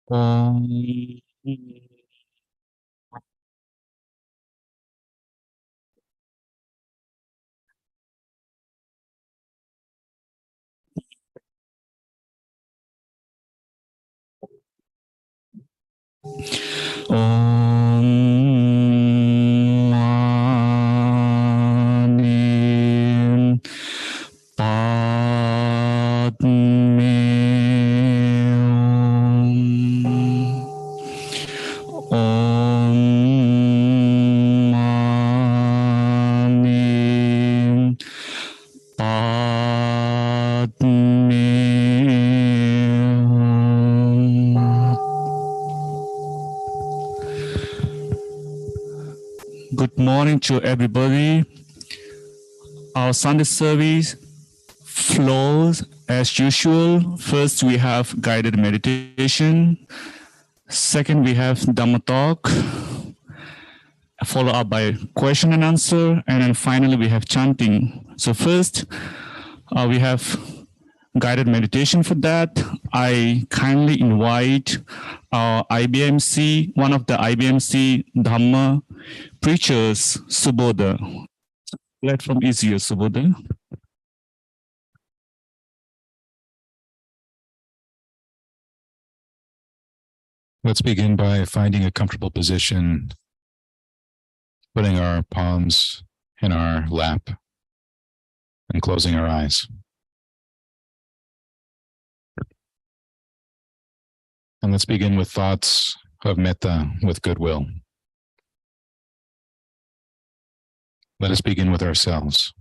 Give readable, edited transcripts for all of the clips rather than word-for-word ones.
Om Om Mani Padme Om Mani Good morning to everybody. Our Sunday service flows as usual. First, we have guided meditation. Second, we have Dhamma talk, followed up by question and answer. And then finally, we have chanting. So first, we have guided meditation. For that, I kindly invite our IBMC, one of the IBMC Dhamma preachers, Subodha. Platform is yours, Subodha. Let's begin by finding a comfortable position, putting our palms in our lap and closing our eyes. And let's begin with thoughts of metta, with goodwill. Let us begin with ourselves.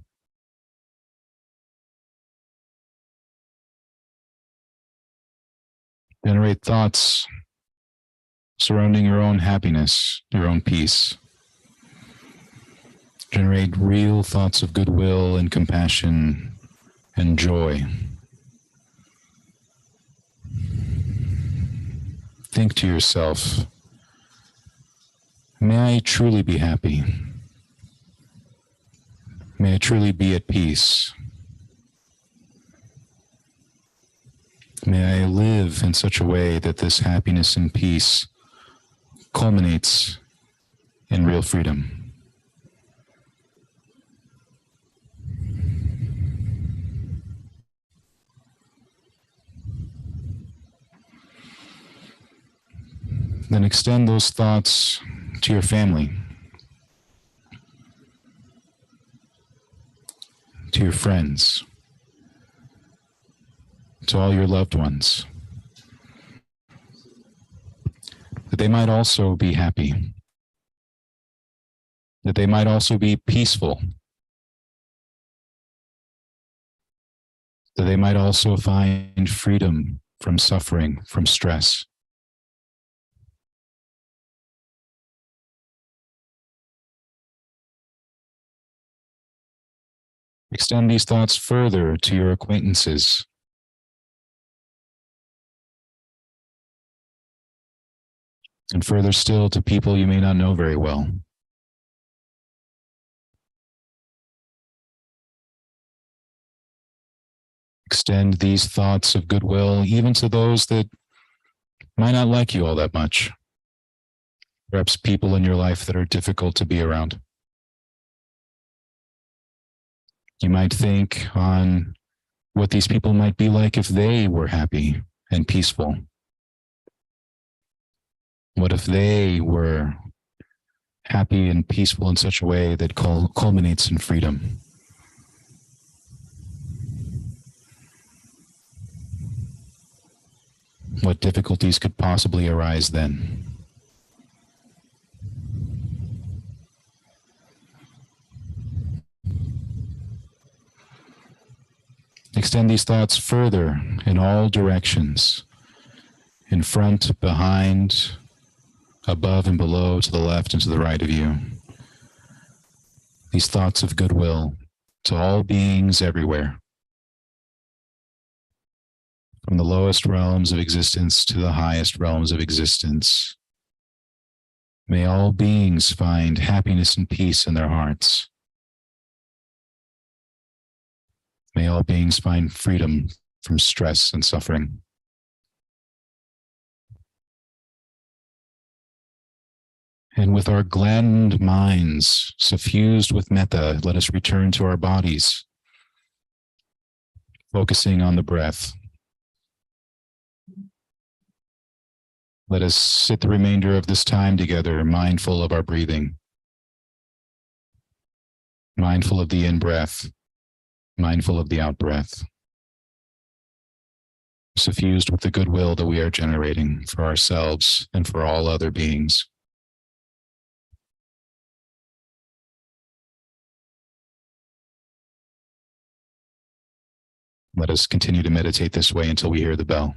Generate thoughts surrounding your own happiness, your own peace. Generate real thoughts of goodwill and compassion and joy. Think to yourself, may I truly be happy? May I truly be at peace? May I live in such a way that this happiness and peace culminates in real freedom. Then extend those thoughts to your family, to your friends, to all your loved ones, that they might also be happy, that they might also be peaceful, that they might also find freedom from suffering, from stress. Extend these thoughts further to your acquaintances, and further still to people you may not know very well. Extend these thoughts of goodwill even to those that might not like you all that much. Perhaps people in your life that are difficult to be around. You might think on what these people might be like if they were happy and peaceful. What if they were happy and peaceful in such a way that culminates in freedom? What difficulties could possibly arise then? Extend these thoughts further in all directions, in front, behind, above and below, to the left and to the right of you. These thoughts of goodwill to all beings everywhere, from the lowest realms of existence to the highest realms of existence. May all beings find happiness and peace in their hearts. May all beings find freedom from stress and suffering. And with our gladdened minds suffused with metta, let us return to our bodies, focusing on the breath. Let us sit the remainder of this time together, mindful of our breathing, mindful of the in-breath, mindful of the out-breath, suffused with the goodwill that we are generating for ourselves and for all other beings. Let us continue to meditate this way until we hear the bell.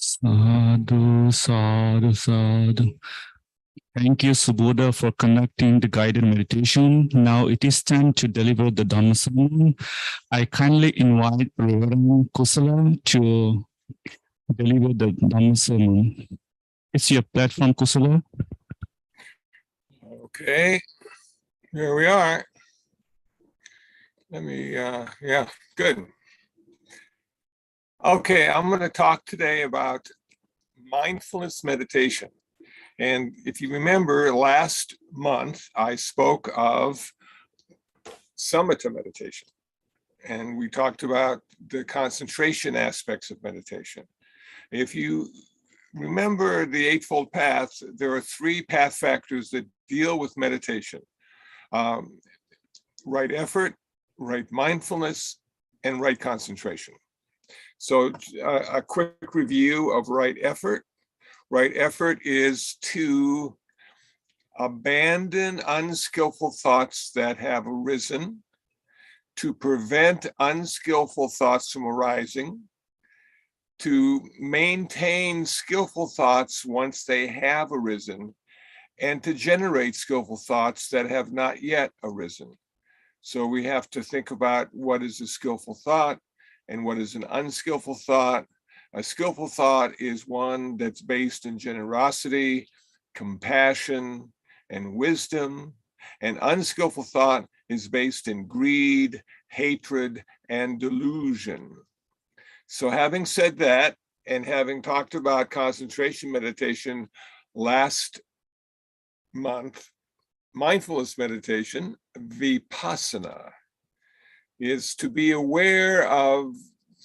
Sadhu, sadhu, sadhu. Thank you, Subodha, for conducting the guided meditation. Now it is time to deliver the Dhamma sermon. I kindly invite Reverend Kusala to deliver the Dhamma sermon. It's your platform, Kusala. Okay, here we are. Let me, yeah, good. Okay, I'm going to talk today about mindfulness meditation. And if you remember, last month I spoke of samatha meditation. And we talked about the concentration aspects of meditation. If you remember the Eightfold Path, there are 3 path factors that deal with meditation. Right effort, right mindfulness, and right concentration. So a quick review of right effort. Right effort is to abandon unskillful thoughts that have arisen, to prevent unskillful thoughts from arising, to maintain skillful thoughts once they have arisen, and to generate skillful thoughts that have not yet arisen. So we have to think about what is a skillful thought and what is an unskillful thought. A skillful thought is one that's based in generosity, compassion, and wisdom. An unskillful thought is based in greed, hatred, and delusion. So having said that, and having talked about concentration meditation last month, mindfulness meditation, vipassana, is to be aware of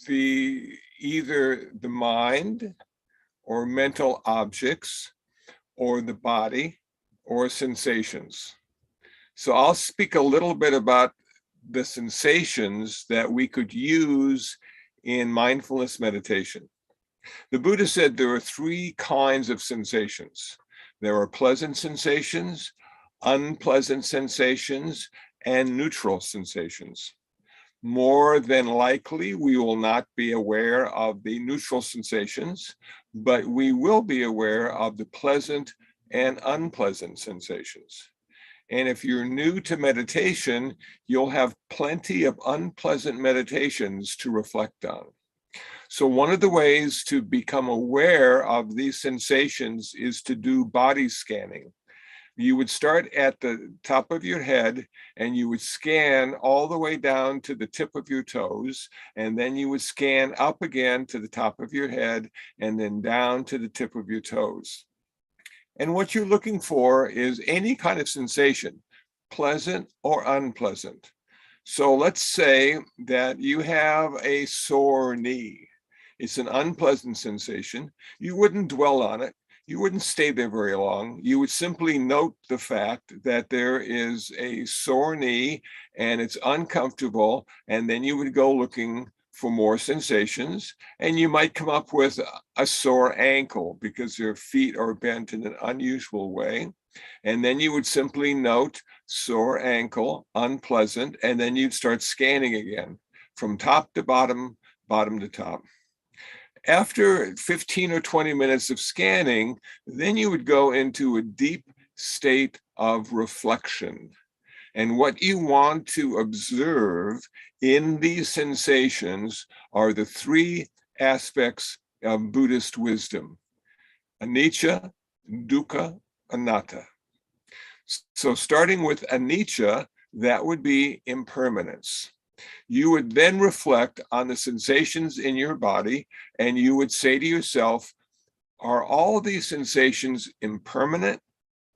either the mind or mental objects or the body or sensations. So I'll speak a little bit about the sensations that we could use in mindfulness meditation. The Buddha said there are 3 kinds of sensations. There are pleasant sensations, unpleasant sensations, and neutral sensations. More than likely, we will not be aware of the neutral sensations, but we will be aware of the pleasant and unpleasant sensations. And if you're new to meditation, you'll have plenty of unpleasant meditations to reflect on. So one of the ways to become aware of these sensations is to do body scanning. You would start at the top of your head and you would scan all the way down to the tip of your toes, and then you would scan up again to the top of your head and then down to the tip of your toes. And what you're looking for is any kind of sensation, pleasant or unpleasant. So let's say that you have a sore knee. It's an unpleasant sensation. You wouldn't dwell on it. You wouldn't stay there very long. You would simply note the fact that there is a sore knee and it's uncomfortable, and then you would go looking for more sensations, and you might come up with a sore ankle because your feet are bent in an unusual way. And then you would simply note sore ankle, unpleasant, and then you'd start scanning again from top to bottom, bottom to top. After 15 or 20 minutes of scanning, then you would go into a deep state of reflection. And what you want to observe in these sensations are the 3 aspects of Buddhist wisdom: anicca, dukkha, anatta. So starting with anicca, that would be impermanence. You would then reflect on the sensations in your body, and you would say to yourself, are all of these sensations impermanent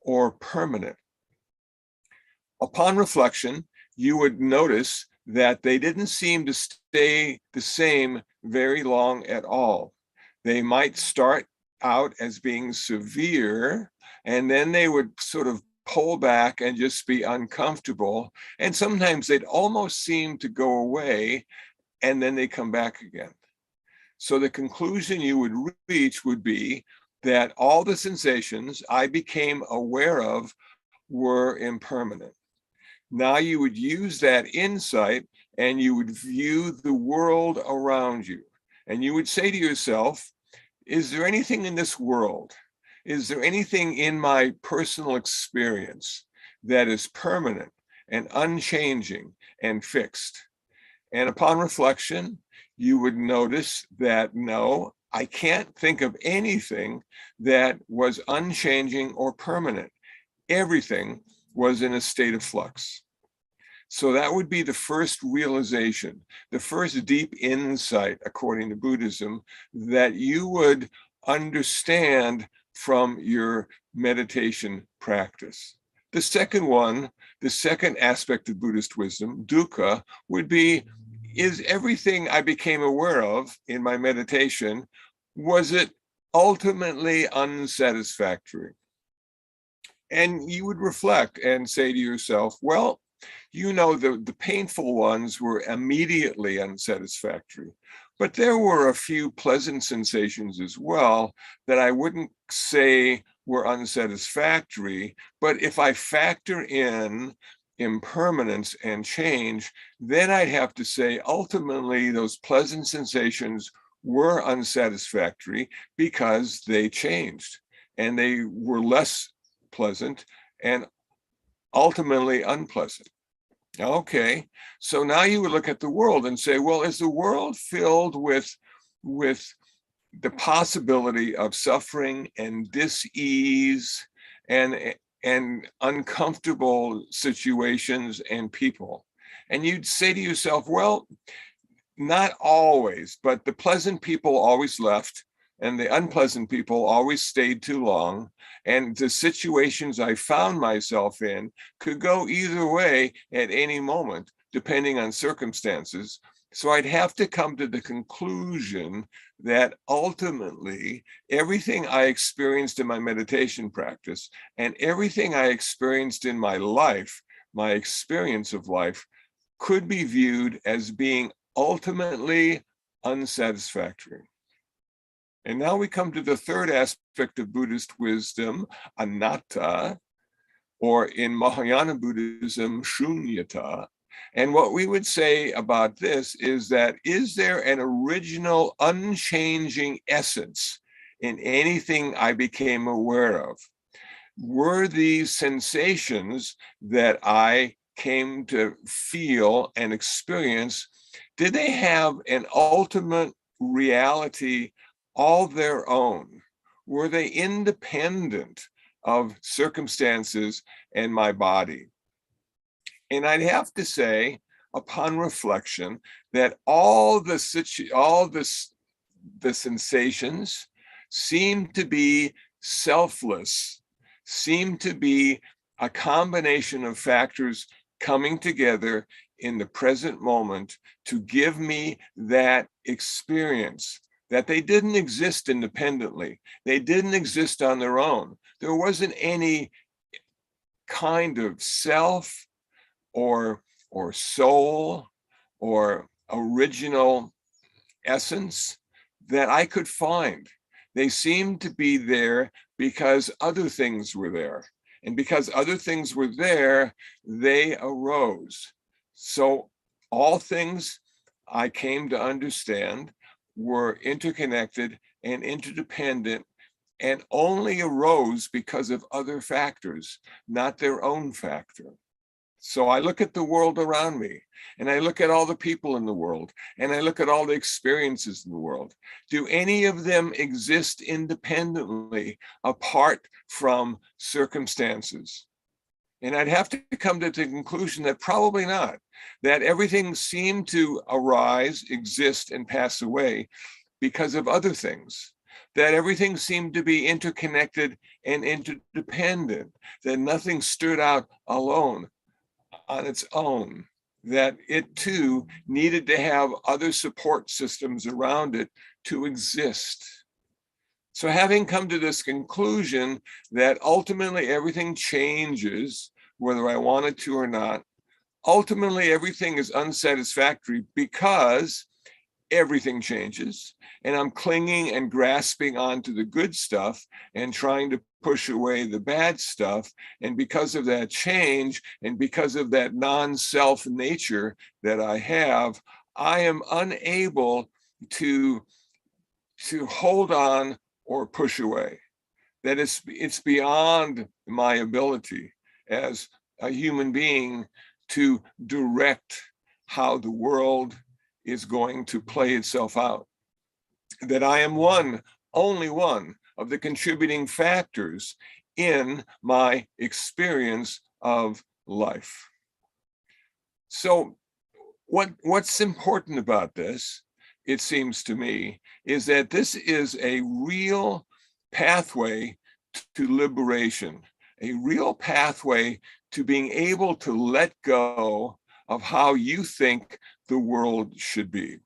or permanent? Upon reflection, you would notice that they didn't seem to stay the same very long at all. They might start out as being severe, and then they would sort of pull back and just be uncomfortable. And sometimes they'd almost seem to go away, and then they come back again. So the conclusion you would reach would be that all the sensations I became aware of were impermanent. Now you would use that insight and you would view the world around you. And you would say to yourself, is there anything in this world? Is there anything in my personal experience that is permanent and unchanging and fixed? And upon reflection, you would notice that no, I can't think of anything that was unchanging or permanent. Everything was in a state of flux. So that would be the first realization, the first deep insight, according to Buddhism, that you would understand from your meditation practice. The second one, the second aspect of Buddhist wisdom, dukkha, would be, is everything I became aware of in my meditation, was it ultimately unsatisfactory? And you would reflect and say to yourself, well, you know, the painful ones were immediately unsatisfactory, but there were a few pleasant sensations as well that I wouldn't say were unsatisfactory. But if I factor in impermanence and change, then I'd have to say ultimately those pleasant sensations were unsatisfactory because they changed and they were less pleasant and ultimately unpleasant. Okay, so now you would look at the world and say, well, is the world filled with the possibility of suffering and dis-ease and uncomfortable situations and people? And you'd say to yourself, well, not always, but the pleasant people always left and the unpleasant people always stayed too long. And the situations I found myself in could go either way at any moment, depending on circumstances. So I'd have to come to the conclusion that ultimately everything I experienced in my meditation practice and everything I experienced in my life, my experience of life, could be viewed as being ultimately unsatisfactory. And now we come to the third aspect of Buddhist wisdom, anatta, or in Mahayana Buddhism, shunyata. And what we would say about this is that, is there an original unchanging essence in anything I became aware of? Were these sensations that I came to feel and experience, did they have an ultimate reality all their own? Were they independent of circumstances and my body? And I'd have to say, upon reflection, that all the sensations seem to be selfless, seem to be a combination of factors coming together in the present moment to give me that experience, that they didn't exist independently. They didn't exist on their own. There wasn't any kind of self or soul or original essence that I could find. They seemed to be there because other things were there. And because other things were there, they arose. So all things I came to understand were interconnected and interdependent and only arose because of other factors, not their own factor. So I look at the world around me, and I look at all the people in the world, and I look at all the experiences in the world. Do any of them exist independently apart from circumstances? And I'd have to come to the conclusion that probably not, that everything seemed to arise, exist, and pass away because of other things, that everything seemed to be interconnected and interdependent, that nothing stood out alone on its own, that it too needed to have other support systems around it to exist. So having come to this conclusion that ultimately everything changes, whether I want it to or not, ultimately everything is unsatisfactory because everything changes, and I'm clinging and grasping onto the good stuff and trying to push away the bad stuff. And because of that change and because of that non-self nature that I have, I am unable to hold on or push away. That it's beyond my ability as a human being to direct how the world is going to play itself out. That I am only one of the contributing factors in my experience of life. So what's important about this, it seems to me, is that this is a real pathway to liberation, a real pathway to being able to let go of how you think the world should be,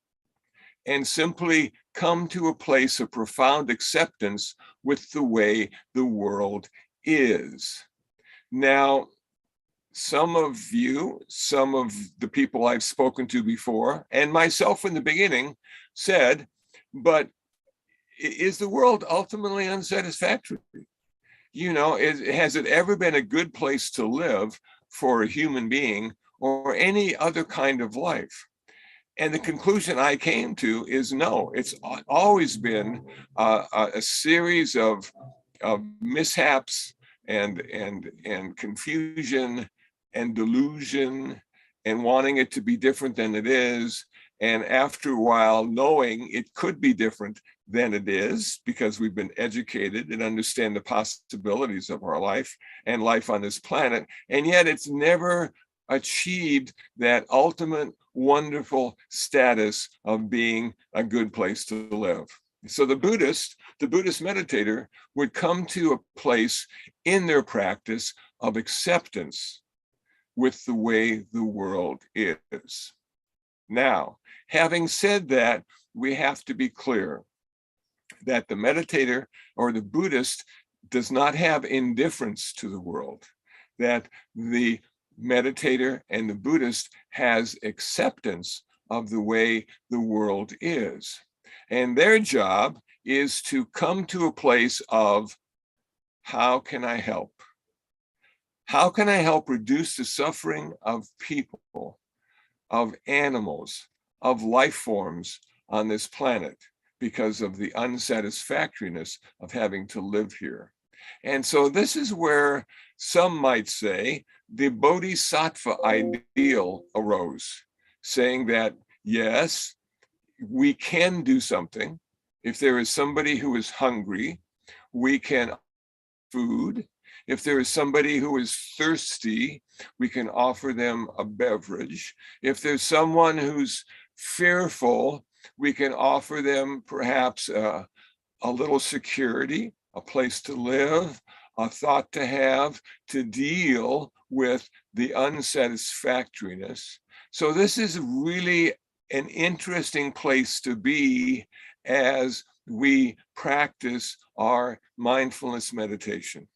and simply come to a place of profound acceptance with the way the world is. Now, some of you, some of the people I've spoken to before, and myself in the beginning, said, but is the world ultimately unsatisfactory? You know, has it ever been a good place to live for a human being or any other kind of life? And the conclusion I came to is no, it's always been a series of mishaps and confusion and delusion and wanting it to be different than it is. And after a while, knowing it could be different than it is, because we've been educated and understand the possibilities of our life and life on this planet. And yet it's never achieved that ultimate wonderful status of being a good place to live. So the Buddhist meditator would come to a place in their practice of acceptance with the way the world is. Now, having said that, we have to be clear that the meditator or the Buddhist does not have indifference to the world, that the meditator and the Buddhist has acceptance of the way the world is. And their job is to come to a place of, how can I help? How can I help reduce the suffering of people, of animals, of life forms on this planet because of the unsatisfactoriness of having to live here? And so this is where some might say the Bodhisattva ideal arose, saying that, yes, we can do something. If there is somebody who is hungry, we can food. If there is somebody who is thirsty, we can offer them a beverage. If there's someone who's fearful, we can offer them perhaps a little security, a place to live, a thought to have to deal with the unsatisfactoriness. So this is really an interesting place to be as we practice our mindfulness meditation.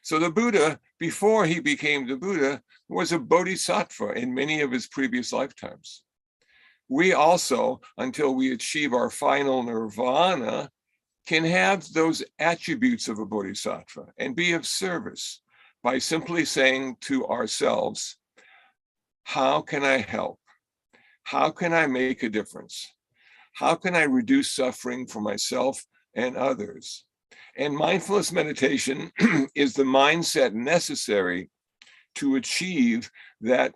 So the Buddha, before he became the Buddha, was a bodhisattva in many of his previous lifetimes. We also, until we achieve our final nirvana, can have those attributes of a bodhisattva and be of service by simply saying to ourselves, how can I help? How can I make a difference? How can I reduce suffering for myself and others? And mindfulness meditation is the mindset necessary to achieve that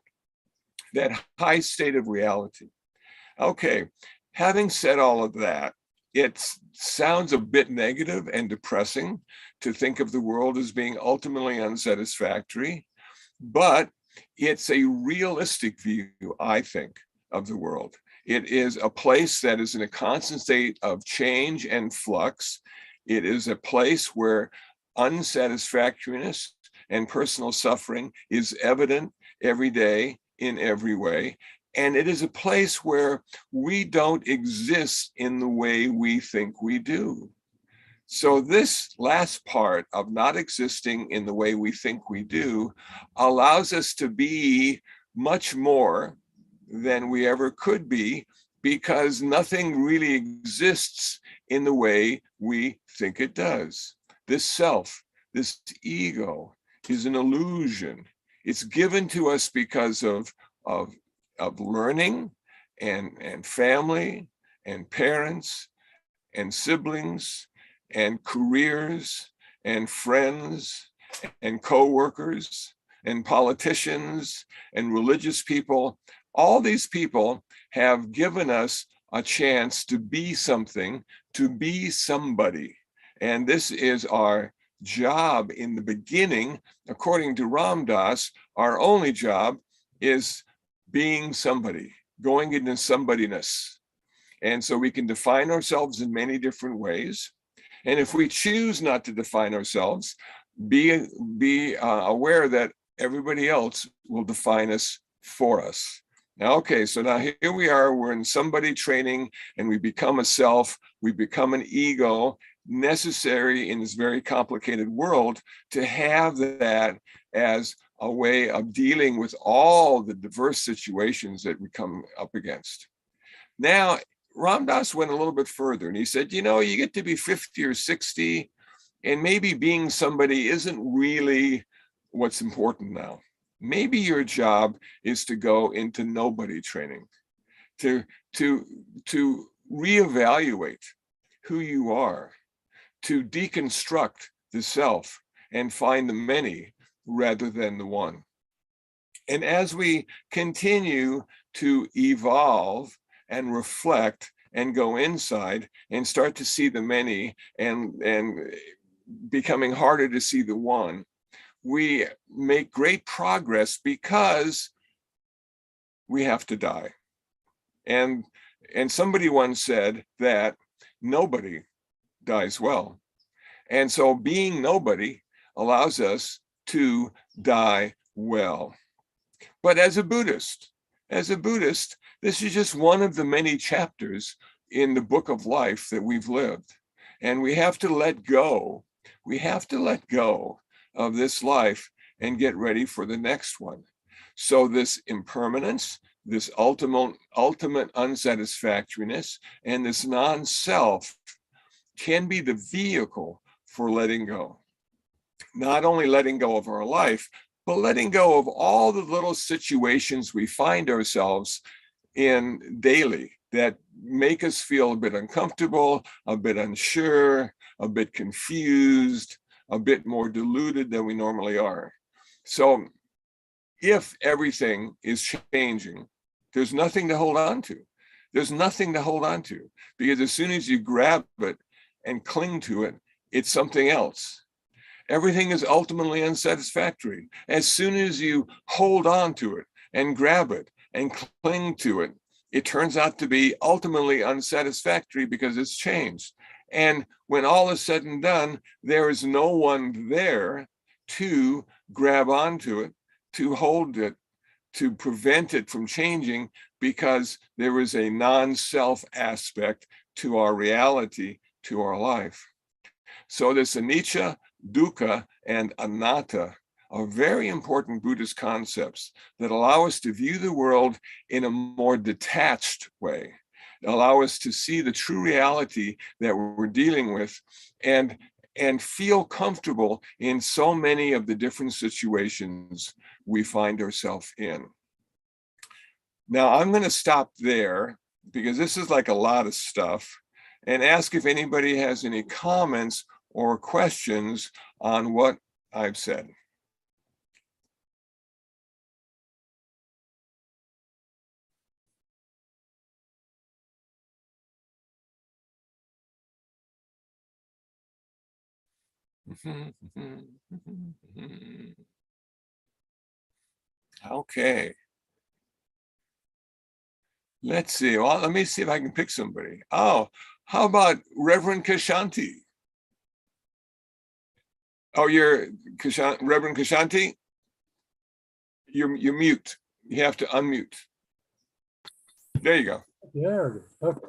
high state of reality. Okay, having said all of that, it sounds a bit negative and depressing to think of the world as being ultimately unsatisfactory, but it's a realistic view, I think, of the world. It is a place that is in a constant state of change and flux. It is a place where unsatisfactoriness and personal suffering is evident every day in every way. And it is a place where we don't exist in the way we think we do. So this last part of not existing in the way we think we do allows us to be much more than we ever could be, because nothing really exists in the way we think it does. This self, this ego, is an illusion. It's given to us because of learning and family and parents and siblings and careers and friends and co-workers and politicians and religious people. All these people have given us a chance to be something, to be somebody. And this is our job in the beginning. According to Ram Dass, our only job is being somebody, going into somebodyness. And so we can define ourselves in many different ways. And if we choose not to define ourselves, be aware that everybody else will define us for us. Now, okay, so now here we are, we're in somebody training, and we become a self, we become an ego, necessary in this very complicated world to have that as a way of dealing with all the diverse situations that we come up against. Now, Ram Dass went a little bit further, and he said, you know, you get to be 50 or 60, and maybe being somebody isn't really what's important now. Maybe your job is to go into nobody training, to reevaluate who you are, to deconstruct the self and find the many rather than the one. And as we continue to evolve and reflect and go inside and start to see the many and becoming harder to see the one, we make great progress because we have to die. And somebody once said that nobody dies well. And so being nobody allows us to die well. But as a Buddhist, this is just one of the many chapters in the book of life that we've lived. And we have to let go. We have to let go of this life and get ready for the next one. So this impermanence, this ultimate unsatisfactoriness, and this non-self can be the vehicle for letting go. Not only letting go of our life, but letting go of all the little situations we find ourselves in daily that make us feel a bit uncomfortable, a bit unsure, a bit confused, a bit more deluded than we normally are. So if everything is changing, there's nothing to hold on to. There's nothing to hold on to, because as soon as you grab it and cling to it, it's something else. Everything is ultimately unsatisfactory. As soon as you hold on to it and grab it and cling to it, it turns out to be ultimately unsatisfactory because it's changed. And when all is said and done, there is no one there to grab onto it, to hold it, to prevent it from changing, because there is a non-self aspect to our reality, to our life. So this anicca, dukkha, and anatta are very important Buddhist concepts that allow us to view the world in a more detached way, allow us to see the true reality that we're dealing with, and feel comfortable in so many of the different situations we find ourselves in. Now, I'm going to stop there because this is like a lot of stuff, and ask if anybody has any comments or questions on what I've said. Okay. Let's see. Well, let me see if I can pick somebody. Oh, how about Reverend Kashanti? Oh, you're Reverend Kashanti? You're mute. You have to unmute. There you go. There it is. Okay.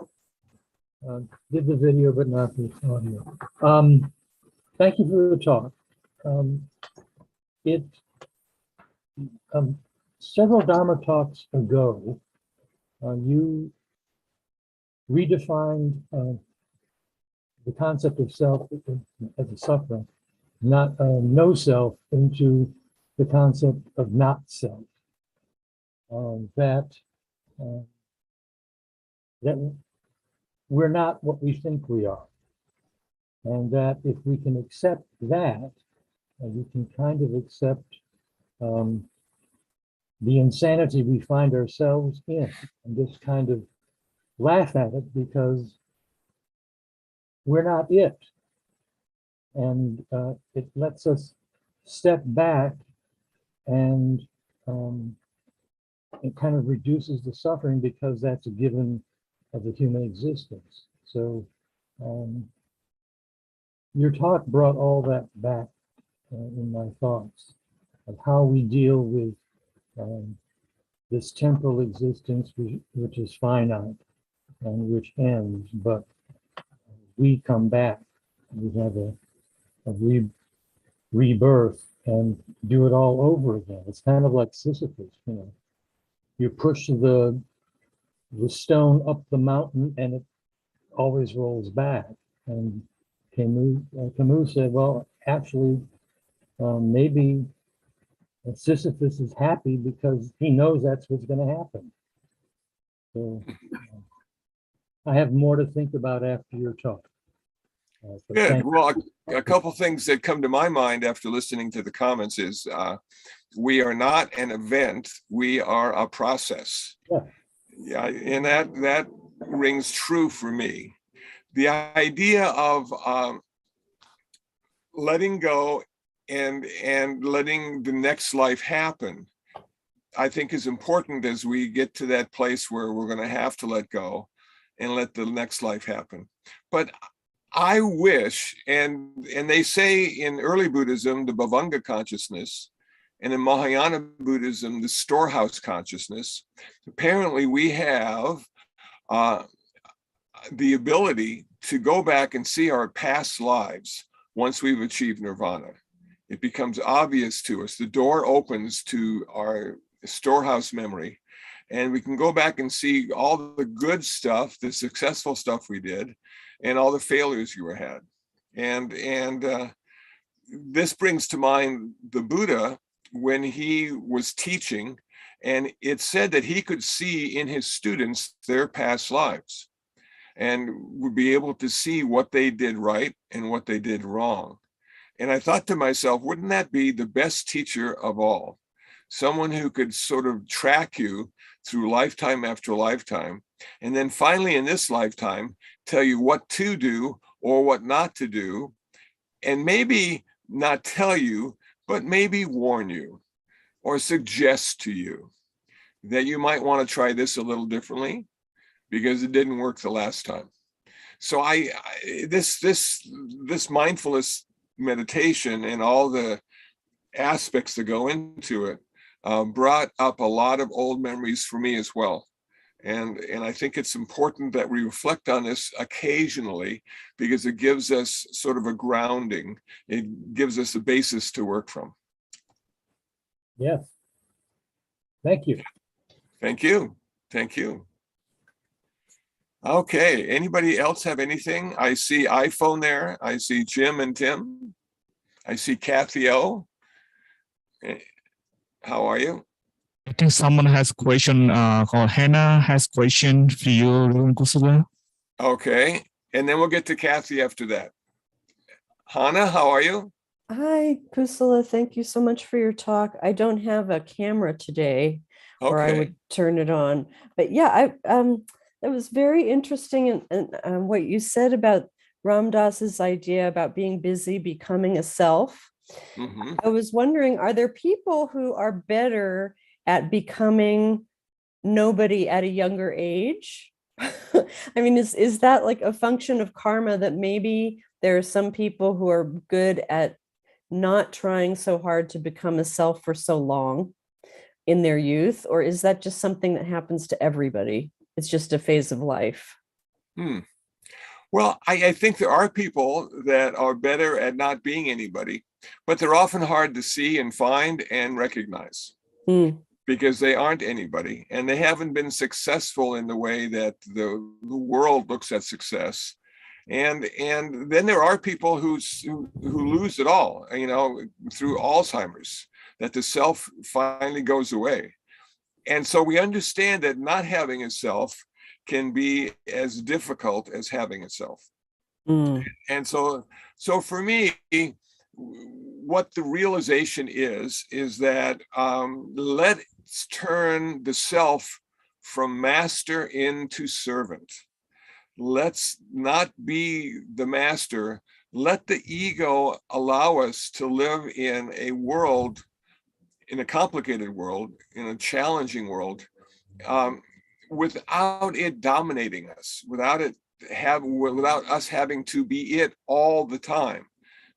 Did the video, but not the audio. Thank you for the talk. Several Dhamma talks ago, you redefined the concept of self as a suffering, not no self, into the concept of not self. That we're not what we think we are. And that if we can accept that, we can kind of accept the insanity we find ourselves in, and just kind of laugh at it because we're not it. And it lets us step back, and it kind of reduces the suffering because that's a given of the human existence. So your talk brought all that back in my thoughts of how we deal with this temporal existence, which is finite and which ends, but we come back. We have a rebirth and do it all over again. It's kind of like Sisyphus, you know. You push the stone up the mountain and it always rolls back. And Camus said, well, actually, maybe Sisyphus is happy because he knows that's what's going to happen. So I have more to think about after your talk. So Good. Well, a couple things that come to my mind after listening to the comments is we are not an event, we are a process. Yeah. Yeah, and that rings true for me. The idea of letting go and letting the next life happen, I think is important as we get to that place where we're going to have to let go and let the next life happen. But I wish, and they say in early Buddhism, the Bhavanga consciousness, and in Mahayana Buddhism, the storehouse consciousness. Apparently, we have the ability to go back and see our past lives once we've achieved nirvana. It becomes obvious to us. The door opens to our storehouse memory, and we can go back and see all the good stuff, the successful stuff we did, and all the failures you had. And this brings to mind the Buddha when he was teaching, and it said that he could see in his students their past lives and would be able to see what they did right and what they did wrong. And I thought to myself, wouldn't that be the best teacher of all? Someone who could sort of track you through lifetime after lifetime, and then finally in this lifetime, tell you what to do or what not to do, and maybe not tell you, but maybe warn you or suggest to you that you might want to try this a little differently because it didn't work the last time. So this mindfulness meditation and all the aspects that go into it brought up a lot of old memories for me as well. And I think it's important that we reflect on this occasionally because it gives us sort of a grounding. It gives us a basis to work from. Yes. Thank you. Thank you. Thank you. Okay. Anybody else have anything? I see iPhone there. I see Jim and Tim. I see Kathy O. How are you? I think someone has question called Hannah has question for you, Kusala. Okay. And then we'll get to Kathy after that. Hannah, how are you? Hi, Kusala. Thank you so much for your talk. I don't have a camera today, or I would turn it on. But yeah, that was very interesting, and what you said about Ram Dass's idea about being busy, becoming a self. Mm-hmm. I was wondering, are there people who are better at becoming nobody at a younger age? I mean, is that like a function of karma that maybe there are some people who are good at not trying so hard to become a self for so long in their youth? Or is that just something that happens to everybody? It's just a phase of life. Well, I think there are people that are better at not being anybody, but they're often hard to see and find and recognize because they aren't anybody and they haven't been successful in the way that the world looks at success. And then there are people who lose it all, you know, through Alzheimer's, that the self finally goes away. And so we understand that not having a self can be as difficult as having a self. And so for me, what the realization is that let's turn the self from master into servant. Let's not be the master. Let the ego allow us to live in a world, in a complicated world, in a challenging world, without it dominating us, without us having to be it all the time.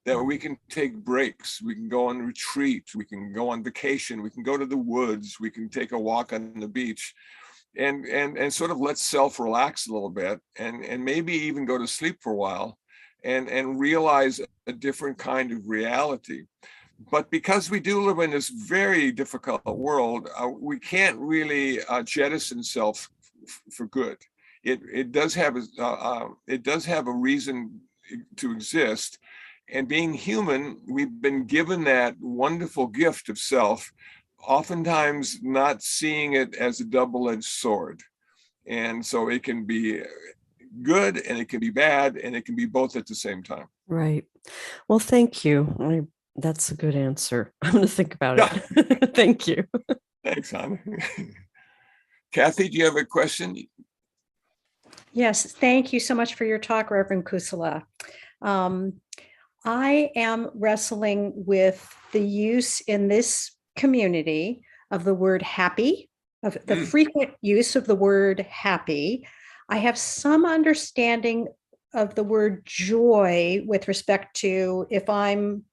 that we can take breaks, we can go on retreat, we can go on vacation, we can go to the woods, we can take a walk on the beach, and sort of let self relax a little bit, and maybe even go to sleep for a while, and realize a different kind of reality. But because we do live in this very difficult world, we can't really jettison self for good. It does have a reason to exist, and being human, we've been given that wonderful gift of self, oftentimes not seeing it as a double-edged sword. And so it can be good and it can be bad, and it can be both at the same time. Right. Well, thank you. That's a good answer. I'm going to think about Yeah. it. Thank you. Thanks, hon. Kathy, do you have a question? Yes, thank you so much for your talk, Reverend Kusala. I am wrestling with the use in this community of the word happy, of the frequent use of the word happy. I have some understanding of the word joy with respect to if I'm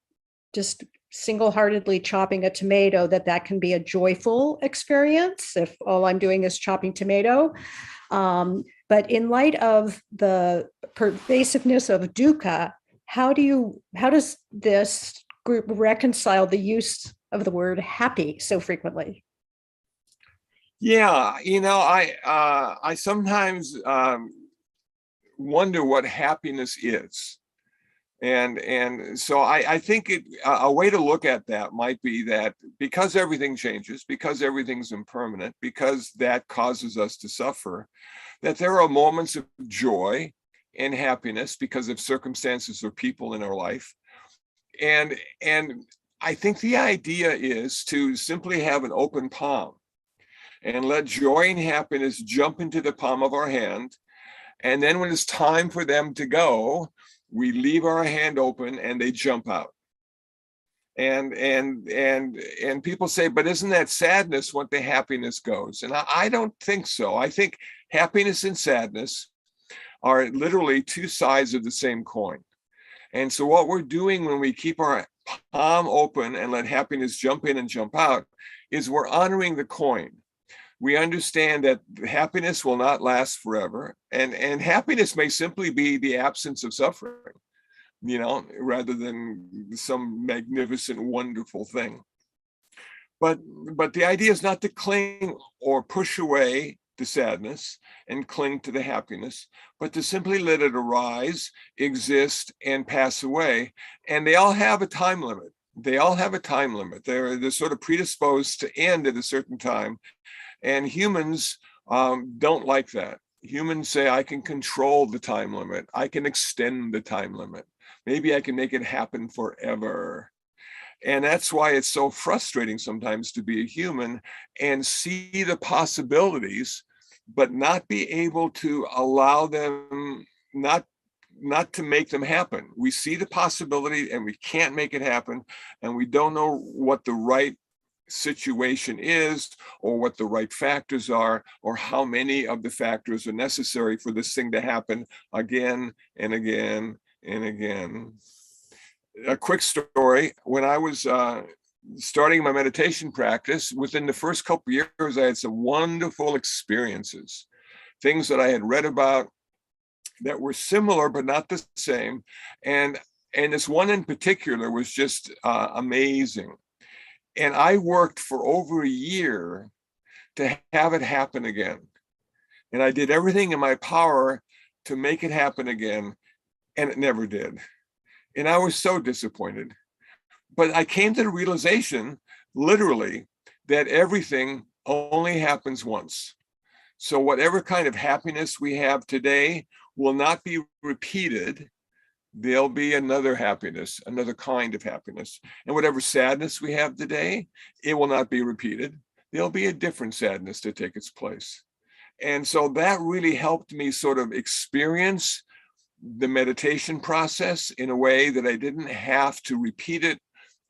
just single-heartedly chopping a tomato, that can be a joyful experience if all I'm doing is chopping tomato. But in light of the pervasiveness of dukkha, how does this group reconcile the use of the word happy so frequently? Yeah, I sometimes wonder what happiness is. And so I think a way to look at that might be that because everything changes, because everything's impermanent, because that causes us to suffer, that there are moments of joy and happiness because of circumstances or people in our life. And I think the idea is to simply have an open palm and let joy and happiness jump into the palm of our hand. And then when it's time for them to go, we leave our hand open and they jump out. And people say, but isn't that sadness when the happiness goes? And I don't think so. I think happiness and sadness are literally two sides of the same coin. And so what we're doing when we keep our palm open and let happiness jump in and jump out is we're honoring the coin. We understand that happiness will not last forever, and happiness may simply be the absence of suffering, rather than some magnificent, wonderful thing. But the idea is not to cling or push away the sadness and cling to the happiness, but to simply let it arise, exist, and pass away. And they all have a time limit. They're sort of predisposed to end at a certain time. And humans don't like that. Humans say, I can control the time limit. I can extend the time limit. Maybe I can make it happen forever. And that's why it's so frustrating sometimes to be a human and see the possibilities, but not be able to allow them, not to make them happen. We see the possibility and we can't make it happen, and we don't know what the right situation is, or what the right factors are, or how many of the factors are necessary for this thing to happen again and again and again. A quick story: when I was starting my meditation practice, within the first couple of years, I had some wonderful experiences, things that I had read about that were similar but not the same, and this one in particular was just amazing. And I worked for over a year to have it happen again. And I did everything in my power to make it happen again, and it never did. And I was so disappointed. But I came to the realization, literally, that everything only happens once. So whatever kind of happiness we have today will not be repeated. There'll be another happiness, another kind of happiness. And whatever sadness we have today, it will not be repeated. There'll be a different sadness to take its place. And so that really helped me sort of experience the meditation process in a way that I didn't have to repeat it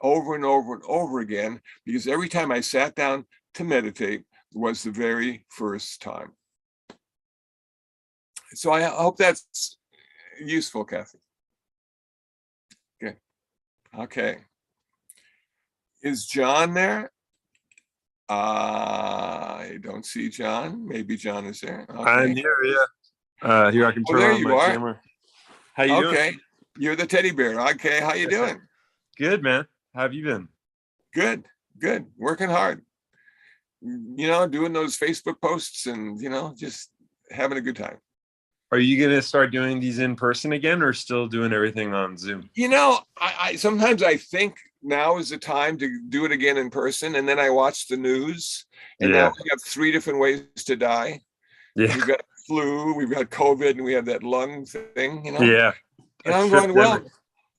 over and over and over again, because every time I sat down to meditate was the very first time. So I hope that's useful, Kathy. Okay. Okay. Is John there? I don't see John. Maybe John is there. I'm Okay. here, yeah. Here I can turn there on you my are. camera. How you doing? Okay. You're the teddy bear. Okay. How you doing? Good, man. How have you been? Good. Good. Working hard. You know, doing those Facebook posts and, you know, just having a good time. Are you gonna start doing these in person again, or still doing everything on Zoom? You know, I sometimes I think now is the time to do it again in person, and then I watch the news, and Yeah. now we have 3 different ways to die. Yeah, We've got flu, we've got COVID, and we have that lung thing, you know. yeah. And I'm going, well,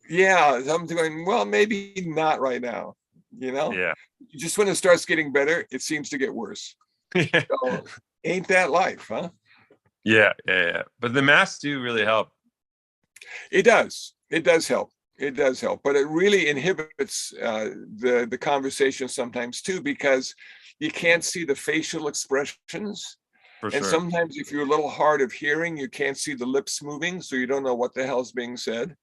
yeah, I'm going, well, maybe not right now, you know. Yeah. Just when it starts getting better, it seems to get worse. So, ain't that life, huh? Yeah. But the masks do really help. It does. It does help. It does help, but it really inhibits the conversation sometimes too, because you can't see the facial expressions. For And sure. sometimes if you're a little hard of hearing, you can't see the lips moving, so you don't know what the hell's being said.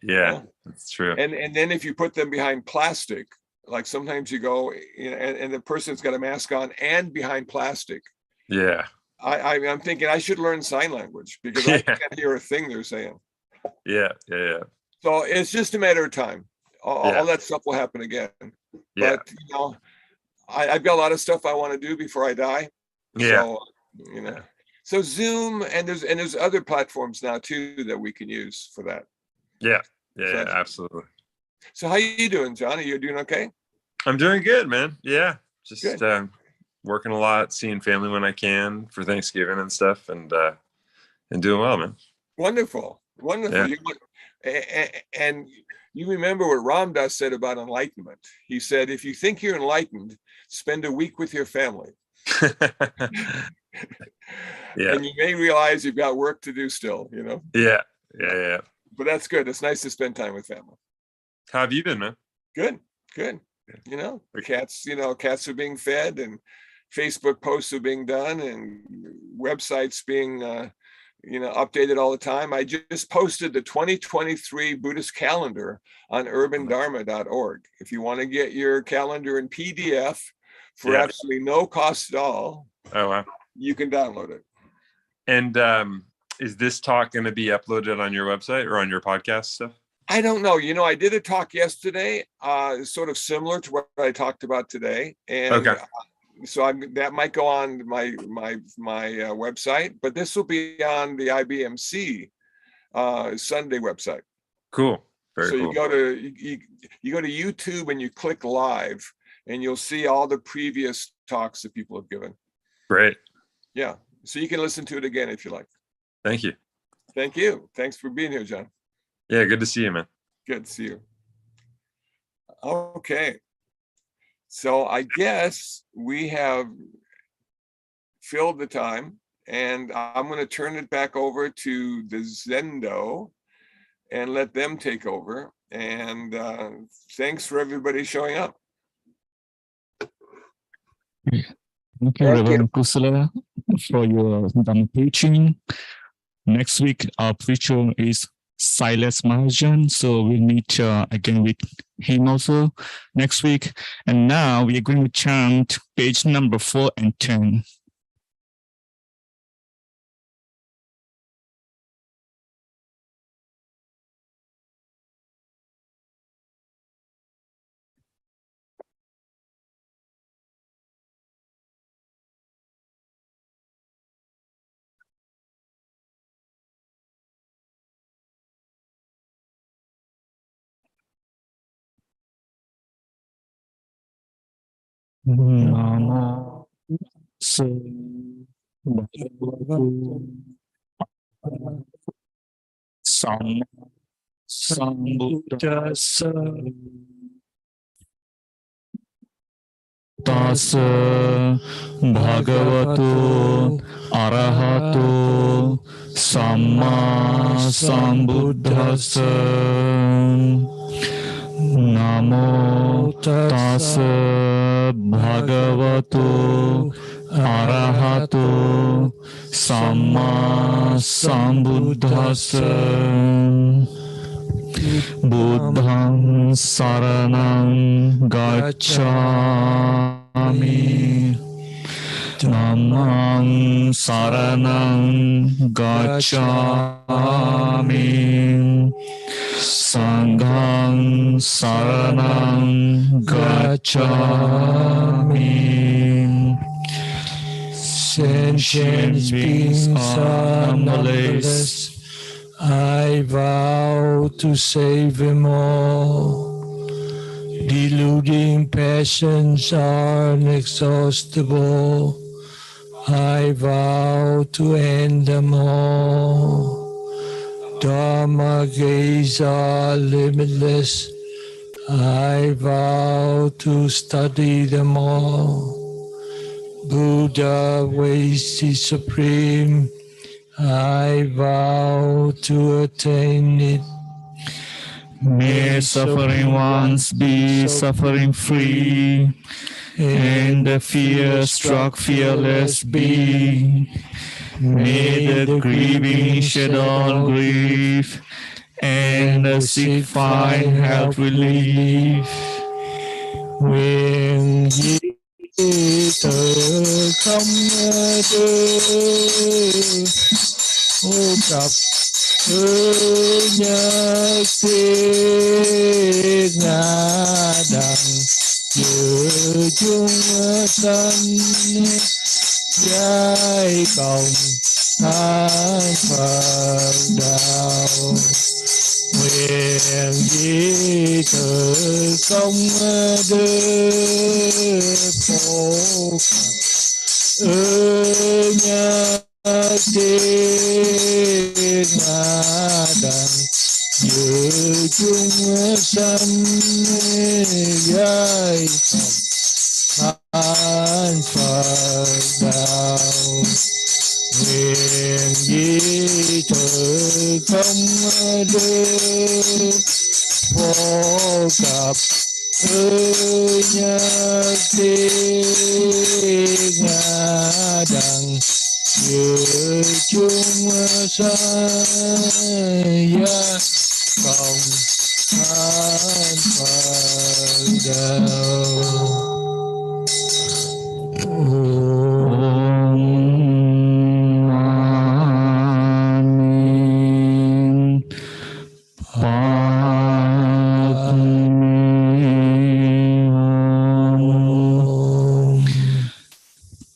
Yeah, that's true. And then if you put them behind plastic, like sometimes you go, you know, and the person's got a mask on and behind plastic. Yeah. I'm thinking I should learn sign language because I can't hear a thing they're saying. Yeah. So it's just a matter of time. All that stuff will happen again. Yeah. But you know, I've got a lot of stuff I want to do before I die. Yeah. So, you know, so Zoom and there's other platforms now too that we can use for that. Yeah, So, absolutely. So how you doing, John? Are you doing okay? I'm doing good, man. Yeah. Just Good. working a lot, seeing family when I can for Thanksgiving and stuff, and doing well, man. Wonderful. Yeah. And you remember what Ram Dass said about enlightenment. He said, if you think you're enlightened, spend a week with your family. Yeah. And you may realize you've got work to do still, you know? Yeah. But that's good. It's nice to spend time with family. How have you been, man? Good. You know, the cats are being fed and Facebook posts are being done and websites being, updated all the time. I just posted the 2023 Buddhist calendar on urbandharma.org. If you want to get your calendar in PDF for absolutely no cost at all, oh wow, you can download it. And is this talk going to be uploaded on your website or on your podcast stuff? I don't know. You know, I did a talk yesterday, sort of similar to what I talked about today, and so that might go on my website, but this will be on the IBMC Sunday website. Cool. Very so cool. You go to YouTube and you click live, and you'll see all the previous talks that people have given. Great. Yeah. So you can listen to it again if you like. Thank you. Thank you. Thanks for being here, John. Yeah, good to see you, man. Good to see you. Okay. So I guess we have filled the time, and I'm going to turn it back over to the Zendo and let them take over. And thanks for everybody showing up. Okay, Reverend Kusala, for your Dhamma teaching. Next week, our preacher is Silas Mahajan, so we'll meet again with him also next week. And now we are going to chant page number 4 and 10. Namo Sambuddhassa Tassa Bhagavato Arahato Samma Sambuddhassa Namo Tassa Bhagavato Arahato Samma Sambuddhassa Buddhang saranang gacchami. Dhammang saranang gacchami. Sanghang saranang gacchami. Sentient beings are numberless. I vow to save them all. Deluding passions are inexhaustible. I vow to end them all. Dharma gaze are limitless. I vow to study them all. Buddha ways is supreme. I vow to attain it. May suffering ones be suffering free, and the fear-struck fearless be. May the grieving shed all grief, and the sick find health relief. Nguyện di tự không đưa ô cặp nhớ tiếc ngã đằng dự chung sanh giai cộng than Phật đạo. Nguyện di tự công đức phổ nhớ tiếc ngã đằng dự chung sanh giai cộng than Phật đạo. Nguyện di tự công đức phổ cập nhớ tiếc ngã đằng dự chung sanh gia cộng than Phật đạo.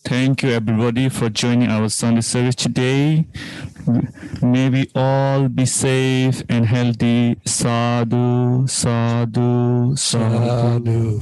Thank you everybody for joining our Sunday service today. May we all be safe and healthy. Sadhu, sadhu, sadhu.